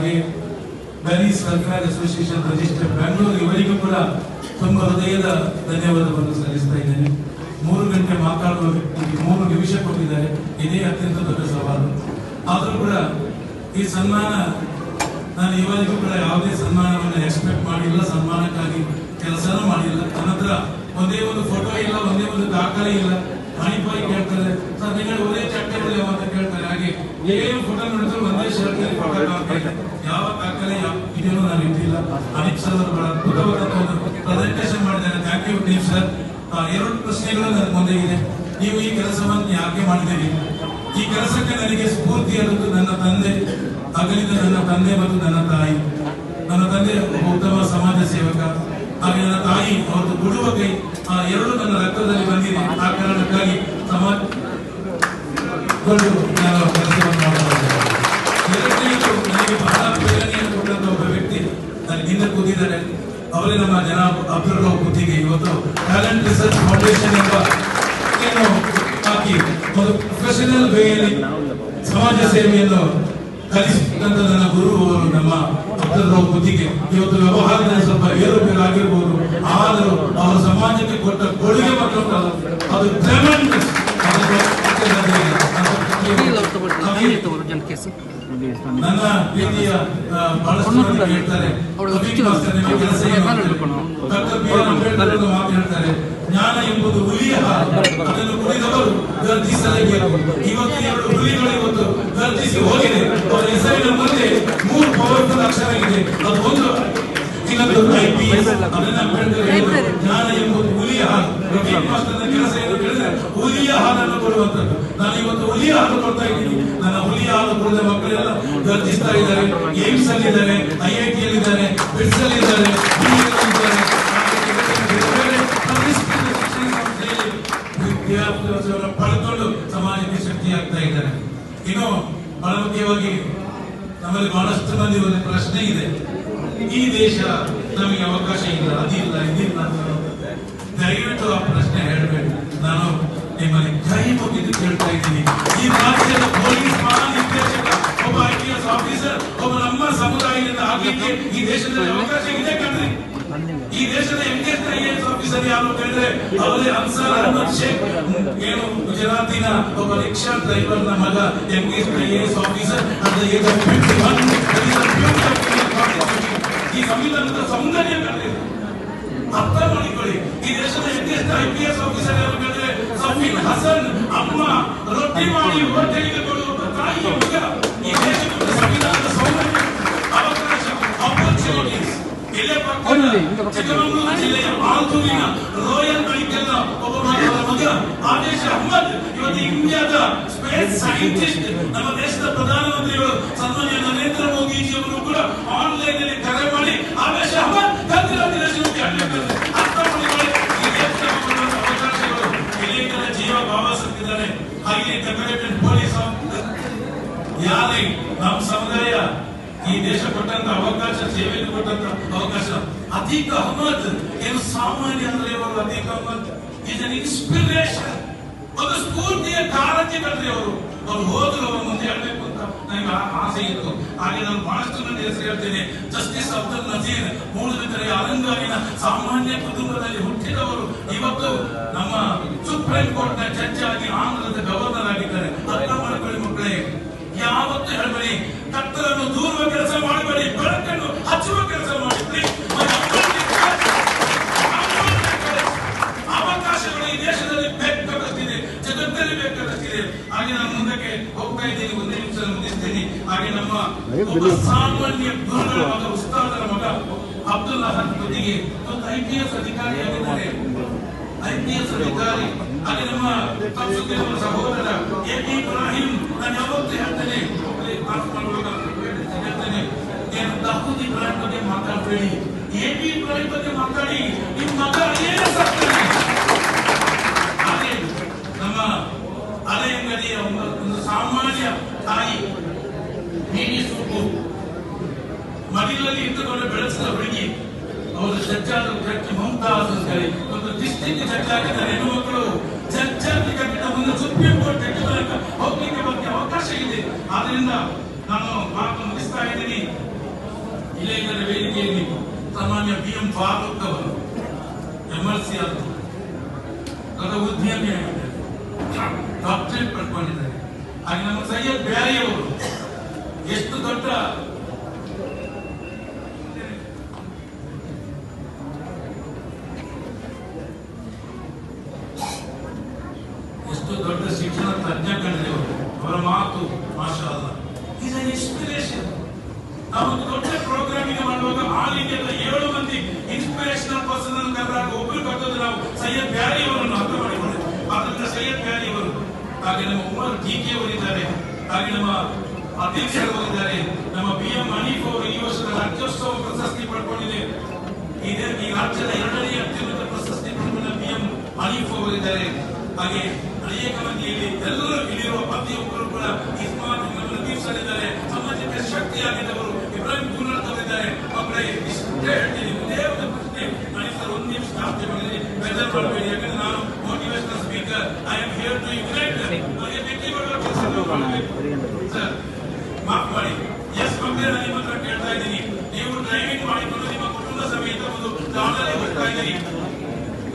ಹಾಗೆ Ganesh welfare association register Bengaluru ಇವರಿಗೂ ಕೂಡ ತುಂಬಾ ಹೃದಯದ ಧನ್ಯವಾದವನ್ನು ಸಲ್ಲಿಸ್ತಾ ಇದ್ದೇನೆ. 3 ಗಂಟೆ ಮಾತಾಡುವ ವ್ಯಕ್ತಿಗೆ 3 ನಿಮಿಷ ಕೊಟ್ಟಿದ್ದಾರೆ. ಇದೇ ಅತ್ಯಂತ ದೊಡ್ಡ ಸವಾಲು. ಆದರೂ ಕೂಡ ಈ ಸನ್ಮಾನ ನಾನು ಇವರಿಗೂ ಕೂಡ ಯಾವುದೇ ಸನ್ಮಾನವನ್ನು ಎಕ್ಸ್ಪೆಕ್ಟ್ ಮಾಡಿಲ್ಲ, ಸನ್ಮಾನಕ್ಕಾಗಿ ಕೆಲಸನೂ ಮಾಡಿಲ್ಲ. ನನ್ನ ಹತ್ರ ಒಂದೇ ಒಂದು ಫೋಟೋ ಇಲ್ಲ, ಒಂದೇ ಒಂದು ದಾಖಲೆ ಇಲ್ಲ. ಹಣಿಪಾಯಿ ಕೇಳ್ತಾರೆ, ಸರ್ നിങ്ങൾ ಒಂದೇ ಚಟ್ಟೆಗಳು ಅಂತ ಕೇಳ್ತಾರೆ. ಹಾಗೆ ಏನು ಫೋಟೋ ನೋಡಿದ್ರು ಒಂದೇ ಶರ್ಟ್ ಫೋಟೋ ಯಾವ ದಾಖಲೆ ಇದನ್ನು ನಾನು ಇಟ್ಟಿಲ್ಲ. ಅನಿಕ್ ಸರ್ ಅವರು ಬಹಳ ಅದ್ಭುತವಾದ ಒಂದು ಪ್ರೆಸೆಂಟೇಷನ್ ಮಾಡಿದ್ದಾರೆ. Thank you team sir. 2 ಪ್ರಶ್ನೆಗಳು ನನ್ನ ಮುಂದೆ ಇದೆ. ನೀವು ಈ ಕೆಲಸವನ್ನು ಯಾಕೆ ಮಾಡಿದ್ದೀರಿ? ಈ ಕೆಲಸಕ್ಕೆ ನನಗೆ ಸ್ಫೂರ್ತಿಯಾದದ್ದು ನನ್ನ ತಂದೆ, ಅಗಲಿದ ನನ್ನ ತಂದೆ ಮತ್ತು ನನ್ನ ತಾಯಿ. ನನ್ನ ತಂದೆ ಒಬ್ಬ ಉತ್ತಮ ಸಮಾಜ ಸೇವಕ, ಹಾಗೆ ನನ್ನ ತಾಯಿ ಅವರದ್ದು ಗುಡುವ ಕೈ, ಎರಡು ನನ್ನ ರಕ್ತದಲ್ಲಿ ಬಂದಿದೆ. ಆ ಕಾರಣಕ್ಕಾಗಿ ಸಮಾಜ ನಾನು ಕೆಲಸವನ್ನು ಮಾಡಬಹುದು. ಎರಡನೇದು, ನನಗೆ ಬಹಳ ಪ್ರೇರಣೆಯನ್ನು ಕೊಟ್ಟಂತ ಒಬ್ಬ ವ್ಯಕ್ತಿ ನನ್ನ ಹಿಂದೆ ಕೂತಿದ್ದಾರೆ. ಅವರೇ ನಮ್ಮ ಜನಾಬ್ ಅಬ್ದುಲ್ ರೌಫ್ ಕುತ್ತಿಗೆ. ಇವತ್ತು ಟ್ಯಾಲೆಂಟ್ ರಿಸರ್ಚ್ ಫೌಂಡೇಶನ್ ಎಂಬ ಏನು ಹಾಕಿ ಒಂದು ಪ್ರೊಫೆಷನಲ್ ವೇಯಲ್ಲಿ ಸಮಾಜ ಸೇವೆಯನ್ನು ಕಲಿಸಿದಂತ ನನ್ನ ಗುರು ಅವರು ನಮ್ಮ ಅಬ್ದುಲ್ ರೌಫ್ ಕುತ್ತಿಗೆ. ಇವತ್ತು ವ್ಯವಹಾರದಲ್ಲಿ ಸ್ವಲ್ಪ ಏರುಪೇರು ಆಗಿರ್ಬೋದು, ಆದರೂ ಅವರು ಸಮಾಜಕ್ಕೆ ಕೊಟ್ಟ ಕೊಡುಗೆ ಮತ್ತು ಅದು ಟ್ರೆಮೆಂಡಸ್. ನನ್ನ ಪ್ರೀತಿಯ ಬಹಳಷ್ಟು ಹೇಳ್ತಾರೆ, ಮಾತಾಡ್ತಾರೆ, ಜ್ಞಾನ ಎಂಬುದು ಹುಲಿಯ ಹಾಲು, ಅದನ್ನು ಕುಡಿದವರು ಗರ್ಜಿಸಲೇಬೇಕು. ಇವತ್ತು 2 ಹುಲಿಗಳು ಇವತ್ತು ಗರ್ಜಿಸಿ ಹೋಗಿದೆ. ಅವರ ಹೆಸರಿನ ಮುಂದೆ 3 ಪವರ್ಫುಲ್ ಅಕ್ಷರ ಇದೆ. ಅದು ಒಂದು ಇನ್ನೊಂದು IPS. ಜ್ಞಾನ ಎಂಬುದು ಹುಲಿಯ ಹಾಲು. ಕೆಲಸ ಏನು ಹೇಳಿದ್ರೆ ಹುಲಿಯ ಹಾಲನ್ನು ಕೊಡುವಂಥದ್ದು. ನಾನು ಇವತ್ತು ಹುಲಿಯ ಹಾಲು ಕೊಡ್ತಾ ಇದ್ದೀನಿ. ನನ್ನ ಹುಲಿಯ ಹಾಲು ಕೊಡದ ಮಕ್ಕಳೆಲ್ಲ ಗರ್ಜಿಸ್ತಾ ಇದ್ದಾರೆ. ಏಮ್ಸ್ ಅಲ್ಲಿ ಇದ್ದಾರೆ, IIT ಯಲ್ಲಿದ್ದಾರೆ, ಬಿಟ್ಸ್ ಅಲ್ಲಿ ಇದ್ದಾರೆ, ವಿದ್ಯಾಭ್ಯಾಸವನ್ನು ಪಡೆದುಕೊಂಡು ಸಮಾಜಕ್ಕೆ ಶಕ್ತಿ ಆಗ್ತಾ ಇದ್ದಾರೆ. ಇನ್ನು ಬಹಳ ಮುಖ್ಯವಾಗಿ ನಮ್ಮಲ್ಲಿ ಬಹಳಷ್ಟು ಮಂದಿ ಒಂದು ಪ್ರಶ್ನೆ ಇದೆ, ಈ ದೇಶ ನಮಗೆ ಅವಕಾಶ ಇಲ್ಲ, ಅದಿಲ್ಲ, ಇದಿಲ್ಲ ಅಂತ. ದಯವಿಟ್ಟು ಆ ಪ್ರಶ್ನೆ ಹೇಳಬೇಕು. ನಾನು ನಿಮ್ಮಲ್ಲಿ ಕೈ ಮುಗಿದು ಕೇಳ್ತಾ ಇದ್ದೀನಿ. ಈ ರಾಜ್ಯದ ಪೊಲೀಸ್ ಮಹಾನಿರ್ದೇಶಕ, ಒಬ್ಬ IPS ಆಫೀಸರ್, ಒಬ್ಬ ನಮ್ಮ ಸಮುದಾಯದಿಂದ ಆಗಲಿಕ್ಕೆ ಈ ದೇಶದಲ್ಲಿ ಅವಕಾಶ ಇದೆ ಕಣ್ರಿ. ಈ ದೇಶದ youngest IAS ಆಫೀಸರ್ ಯಾರು ಕೇಳಿದ್ರೆ ಅವರೇ ಅನ್ಸಾರ್ ಅಹಮದ್ ಶೇಖ್. ಏನು ಗುಜರಾತಿನ ಒಬ್ಬ ರಿಕ್ಷಾ ಡ್ರೈವರ್ ನ ಮಗ youngest IAS officer. at the age of 21. ಈ ಸಂವಿಧಾನದ ಸೌಂದರ್ಯ ಕಂಡಿದೆ. ಅರ್ಥ ಮಾಡಿಕೊಳ್ಳಿ. ಈ ದೇಶದ youngest IPS ಆಫೀಸರ್ ಯಾರು ಕೇಳಿದ್ರೆ ಸಫೀನ್ ಹಸನ್. ಅಮ್ಮ ರೊಟ್ಟಿ ಮಾಡಿ ಹೋಟೆಲ್ಗೆ ಕೊಡುವ ತಾಯಿಯ ಮಗ. ಈ ದೇಶದ ಸಂವಿಧಾನದ ಸೌಂದರ್ಯ, ಅವಕಾಶ, ಆಪರ್ಚುನಿಟೀಸ್. ಇಲ್ಲೇ ಪಕ್ಕದ ಚಿಕ್ಕಮಗಳೂರು ಜಿಲ್ಲೆಯ ಆಲ್ತೂರಿನ ರೋಯಲ್ ಬ್ಯಾಂಕ್ ಒಬ್ಬ ಮಗ ಆದೇಶ್ ಅಹಮದ್ ಇವತ್ತು ಇಂಡಿಯಾದ ಸ್ಪೇಸ್ ಸೈಂಟಿಸ್ಟ್. ನಮ್ಮ ದೇಶದ ಪ್ರಧಾನಮಂತ್ರಿಗಳು ಸನ್ಮಾನ್ಯ ನರೇಂದ್ರ ಮೋದಿಜಿ ಅವರು ಕೂಡ ಆನ್ಲೈನ್ ನಲ್ಲಿ ಕರೆ ಮಾಡಿ ಆದೇಶ್ ಅಹಮದ್ ಕಂಗ್ರಾಚುಲೇಷನ್ ಹೇಳಲಿದ್ದಾರೆ. ಅರ್ಥ ಮಾಡಿಕೊಳ್ಳಿ. ಈ ದೇಶದ ಅವಕಾಶಗಳು ಇಲ್ಲಿಂದ ಜೀವ ಭಾವಿಸುತ್ತಿದ್ದಾರೆ. ಹೈಲಿ ಡೆಕೋರೇಟೆಡ್ ಪೊಲೀಸ್ ಯಾರೇ ನಮ್ಮ ಸಮುದಾಯ ಈ ದೇಶ ಕೊಟ್ಟಂತ ಅವಕಾಶ, ಸೇವೆಯನ್ನು ಕೊಟ್ಟಂತ ಅವಕಾಶ. ಅತೀಕ್ ಅಹಮದ್ ಏನು ಸಾಮಾನ್ಯ ಅಂದ್ರೆ ಇವರು Atiq Ahmad is an inspiration, ಒಂದು ಸ್ಫೂರ್ತಿಯ ಕಾರಂಜಿ ಕಣ್ರಿ ಅವರು. ಅವ್ರು ಹೋದ್ರು, ಅವ್ರ ಮುಂದೆ ಹೇಳ್ಬೇಕು ಅಂತ ನನಗೆ ಆಸೆ ಇತ್ತು. ಹಾಗೆ ನಾನು ಬಹಳಷ್ಟು ಮಂದಿ ಹೆಸರು ಹೇಳ್ತೇನೆ. ಜಸ್ಟಿಸ್ ಅಬ್ದುಲ್ ನಜೀರ್, ಮೂಡುಬಿದಿರೆಯ ಅಲಂಗಾರಿನ ಸಾಮಾನ್ಯ ಕುಟುಂಬದಲ್ಲಿ ಹುಟ್ಟಿದವರು. ಇವತ್ತು ನಮ್ಮ ಸುಪ್ರೀಂ ಕೋರ್ಟ್ ನ ಜಡ್ಜ್ ಆಗಿ ಆಂಧ್ರದ ಗವರ್ನರ್ ಆಗಿದ್ದಾರೆ. ಅರ್ಥ ಮಾಡ್ಕೊಳ್ಳಿ ಮಕ್ಕಳೇ, ಯಾವತ್ತು ಹೇಳಬೇಡಿ ಕತ್ತಲನ್ನು ದೂರುವ ಕೆಲಸ ಮಾಡಬೇಡಿ, ಬೆಳಕನ್ನು ಹಚ್ಚುವ ಕೆಲಸ ಮಾಡಿ. ಅವಕಾಶಗಳು ಈ ದೇಶದಲ್ಲಿ ಬೇಕಾಗುತ್ತಿದೆ, ಜಗತ್ತಲ್ಲಿ ಬೇಕಾಗುತ್ತಿದೆ. ಹಾಗೆ ನಾನು ಮುಂದಕ್ಕೆ ಹೋಗ್ತಾ ಇದ್ದೀನಿ, ಒಂದೇ ನಿಮಿಷ ಮುಗಿಸ್ತೇನೆ. ಹಾಗೆ ನಮ್ಮ ಸಾಮಾನ್ಯ ಗುರುಗಳ ಮಗ, ಉಸ್ತಾದರ ಮಗ ಅಬ್ದುಲ್ ಅಹದ್ ಜೊತೆಗೆ ಒಂದು IPS ಅಧಿಕಾರಿಯಾಗಿದ್ದಾರೆ. IPS ಅಧಿಕಾರಿ. ಹಾಗೆ ನಮ್ಮ ಸಂಸ್ಕೃತಿಯ ಸಹೋದರ AP ಇಬ್ರಾಹಿಂ. ನಾನು ಯಾವತ್ತೂ ಹೇಳ್ತೇನೆ, ಏನು ದಾವೂದ್ ಇಬ್ರಾಹಿಂ ಬಗ್ಗೆ ಮಾತಾಡಬೇಡಿ, AP ಇಬ್ರಾಹಿಂ ಬಗ್ಗೆ ಮಾತಾಡಿ. ನಿಮ್ಮ ಮಗ IAS ಆಗ್ತಾನೆ. ಹಾಗೆ ನಮ್ಮ ಅಲೆಯಂಗಡಿಯ ಒಂದು ಸಾಮಾನ್ಯ ತಾಯಿ ಸೂಪು ಮಡಿಲಲ್ಲಿ ಇಟ್ಟುಕೊಂಡು ಬೆಳೆಸಿದ ಹುಡುಗಿ, ಅವರು ಜಡ್ಜಾದ ಕಟ್ಟಿ ಮಮತಾಜ್ ಅಂತ ಹೇಳಿ ಒಂದು ಡಿಸ್ಟ್ರಿಕ್ಟ್ ಜಡ್ಜ್ ಆಗಿದ್ದಾರೆ. ಹೆಣ್ಣುಮಕ್ಕಳು ಜಡ್ಜಾಗಿ ಕಟ್ಟಿದ ಮುಂದೆ ಸುಪ್ರೀಂ ಕೋರ್ಟ್ ಹೋಗ್ಲಿಕ್ಕೆ ಬಗ್ಗೆ ಅವಕಾಶ ಇದೆ. ಆದ್ರಿಂದ ನಾನು ಮಾತು ಮುಗಿಸ್ತಾ ಇದ್ದೀನಿ. ಇಲ್ಲೇ ಇದ್ದಾರೆ ವೇದಿಕೆಯಲ್ಲಿ ಸಾಮಾನ್ಯ BM ಫಾರೂಕ್ ಅವರು MLC ಆದರು, ದೊಡ್ಡ ಉದ್ಯಮಿಯಾಗಿದ್ದಾರೆ, ಡಾಕ್ಟರೇಟ್ ಪಡ್ಕೊಂಡಿದ್ದಾರೆ. ಹಾಗೆ ನಮ್ಮ ಸೈಯದ್ ಬ್ಯಾರಿ ಅವರು ಎಷ್ಟು ದೊಡ್ಡ ಶಿಕ್ಷಣ ತಜ್ಞ ಕಂಡಿದೆ. ಅವರ ಮಾತು ಮಾಷಾ ಅಲ್ಲಾಹ್ ಈಸ್ ಅನ್ ಇನ್ಸ್ಪಿರೇಷನ್. ನಾವೊಂದು ದೊಡ್ಡ ಪ್ರೋಗ್ರಾಮಿಂಗ್ ಮಾಡುವಾಗ ಆಲ್ ಇಂಡಿಯಾದ 7 ಮಂದಿ ಇನ್ಸ್ಪಿರೇಷನಲ್ ಪರ್ಸನ್ ಅನ್ನು ಕರೆದಾಗ ಒಬ್ಬರು ಕರೆದದ್ದು ನಾವು ಸೈಯದ್ ಬ್ಯಾರಿ ಅವರನ್ನು ಅರ್ಥ ಮಾಡಿಕೊಂಡಿದ್ದೇವೆ. ಆದ್ದರಿಂದ ಸೈಯದ್ ಬ್ಯಾರಿ ಅವರು, ಹಾಗೆ ನಮ್ಮ ಉಮರ್ DK ಅವರಿದ್ದಾರೆ, ಹಾಗೆ ನಮ್ಮ ಅಧ್ಯಕ್ಷರು ಅವರಿದ್ದಾರೆ, ನಮ್ಮ BM ಹನೀಫ್ ಅವರು ಈ ವರ್ಷದ ರಾಜ್ಯೋತ್ಸವ ಪ್ರಶಸ್ತಿ ಪಡ್ಕೊಂಡಿದೆ. ಈ ರಾಜ್ಯದ 2ನೇ ಅತ್ಯುನ್ನತ ಪ್ರಶಸ್ತಿ ಪಡ್ಕೊಂಡ BM ಹನೀಫ್ ಅವರಿದ್ದಾರೆ. ಹಾಗೆ ಅನೇಕ ಮಂದಿಯಲ್ಲಿ ಎಲ್ಲರೂ ಇಲ್ಲಿರುವ ಪ್ರತಿಯೊಬ್ಬರು ಕೂಡ ಇಸ್ಮಾನ್ ತೀರ್ಸಲಿದ್ದಾರೆ. ಸಮಾಜಕ್ಕೆ ಶಕ್ತಿಯಾಗಿದ್ದವರು ಇಬ್ರಾಹಿಂ ಗುನರ್ ಅವರಿದ್ದಾರೆ. ಮಕ್ಕಳೇ ಇಷ್ಟೇ ಹೇಳ್ತೀನಿ, ಒಂದೇ ಒಂದು ಪ್ರಶ್ನೆ ಸರ್, ಒಂದು ನಿಮಿಷ ಜಾಸ್ತಿ ಮಾಡಿದ್ರೆ ಬೇಜಾರು ಮಾಡಬೇಡಿ, ಯಾಕಂದ್ರೆ ನಾನು motivational speaker. I am here to ignite. ನನಗೆ ವ್ಯಕ್ತಿಗಳ ಕೆಲಸ ಸರ್ ಮಾಫ್ ಮಾಡಿ. ಎಸ್ ಮಕ್ಕಳೇ, ನಾನು ನಿಮ್ಮ ಹತ್ರ ಕೇಳ್ತಾ ಇದ್ದೀನಿ, ನೀವು ಡ್ರೈವಿಂಗ್ ಮಾಡಿಕೊಂಡು ನಿಮ್ಮ ಕುಟುಂಬ ಸಮೇತ ಒಂದು ದಾಳಲ್ಲಿ ಹೋಗ್ತಾ ಇದ್ದೀರಿ.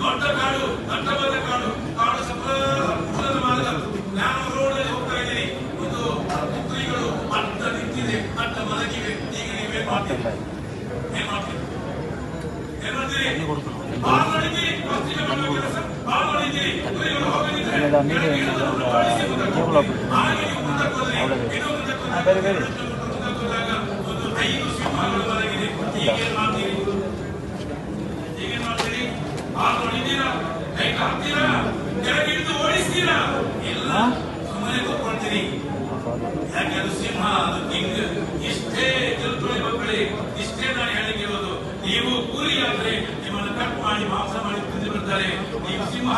ದೊಡ್ಡ ಕಾಡು, ದಟ್ಟವಾದ ಕಾಡು, ಕಾಡು ಸಂಪೂರ್ಣ ಮಾರ್ಗ, ನಾನು ರೋಡಲ್ಲಿ ಹೋಗ್ತಾ ಇದ್ದೀನಿ. ಒಂದು ಪುತ್ರಿಗಳು ಅಡ್ಡ ನಿಂತಿದೆ, ಅಡ್ಡ ಮಲಗಿವೆ. ಈಗ ನೀವೇನ್ ಮಾಡ್ತೀರಿ? ಏನ್ ಮಾಡ್ತೀರಿ? ಬಾಲ್ ಮಾಡಿದ್ದೀರಿ, ಪತ್ರಿಕೆ ಮಾಡುವ ಕೆಲಸ ಬಾಲ್ ಮಾಡಿದ್ದೀರಿ. ಕುರಿಗಳು ಹೋಗಲಿದ್ರೆ ಹಾಗೆ ನೀವು ಮುಂದಕ್ಕೆ ಹೋದ್ರಿ. ಇನ್ನೂ ಮುಂದಕ್ಕೆ ಹೋದಾಗ ಒಂದು 5 ಸಿಂಹಗಳು ಮಲಗಿದೆ. ಈಗೇನ್ ಮಾಡ್ತೀರಿ? ಈಗೇನ್ ಮಾಡ್ತೀರಿ? ಬಾಲ್ ಮಾಡಿದ್ದೀರಾ, ಲೈಟ್ ಹಾಕ್ತೀರಾ, ಕೆಳಗೆ ಹಿಡಿದು ಓಡಿಸ್ತೀರಾ? ಇಲ್ಲ, ಸುಮ್ಮನೆ ಕೂತ್ಕೊಳ್ತೀರಿ. ಯಾಕೆ? ಅದು ಸಿಂಹ, ಅದು ಕಿಂಗ್. ಇಷ್ಟೇ ತಿಳ್ಕೊಳ್ಳಿ ಮಕ್ಕಳೇ, ಇಷ್ಟೇ ನಾನು ಹೇಳಿರೋದು. ನೀವು ಕೂಲಿ ಆದ್ರೆ ನಿಮ್ಮನ್ನು ಕಟ್ ಮಾಡಿ ಮಾಂಸ ಮಾಡಿ ತಿಂದು ಬಿಡ್ತಾರೆ. ನೀವು ಸಿಂಹ